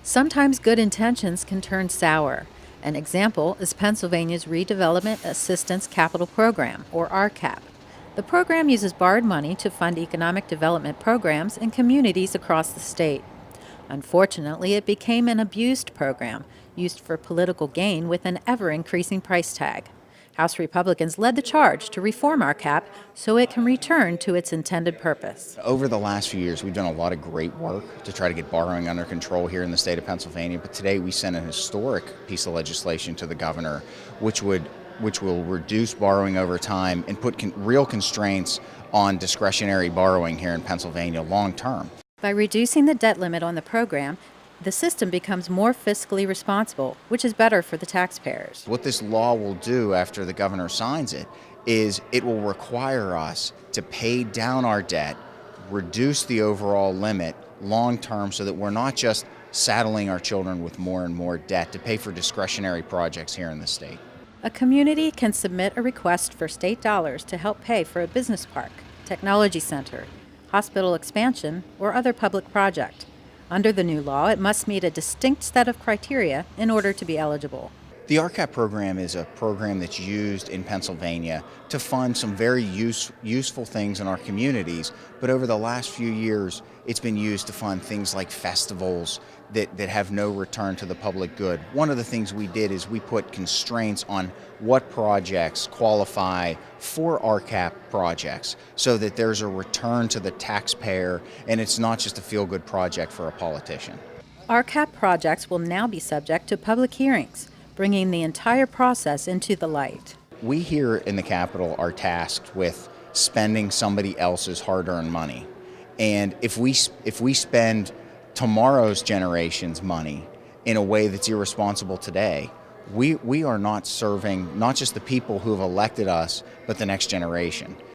Sometimes good intentions can turn sour. An example is Pennsylvania's Redevelopment Assistance Capital Program, or RCAP. The program uses borrowed money to fund economic development programs in communities across the state. Unfortunately, it became an abused program, used for political gain with an ever-increasing price tag. House Republicans led the charge to reform RCAP so it can return to its intended purpose. Over the last few years, we've done a lot of great work to try to get borrowing under control here in the state of Pennsylvania, but today we sent a historic piece of legislation to the governor, which will reduce borrowing over time and put real constraints on discretionary borrowing here in Pennsylvania long term. By reducing the debt limit on the program, the system becomes more fiscally responsible, which is better for the taxpayers. What this law will do after the governor signs it is it will require us to pay down our debt, reduce the overall limit long term so that we're not just saddling our children with more and more debt to pay for discretionary projects here in the state. A community can submit a request for state dollars to help pay for a business park, technology center, hospital expansion, or other public project. Under the new law, it must meet a distinct set of criteria in order to be eligible. The RCAP program is a program that's used in Pennsylvania to fund some very useful things in our communities, but over the last few years, it's been used to fund things like festivals that have no return to the public good. One of the things we did is we put constraints on what projects qualify for RCAP projects so that there's a return to the taxpayer and it's not just a feel-good project for a politician. RCAP projects will now be subject to public hearings, bringing the entire process into the light. We here in the Capitol are tasked with spending somebody else's hard-earned money. And if we spend tomorrow's generation's money in a way that's irresponsible today, we are not serving not just the people who have elected us, but the next generation.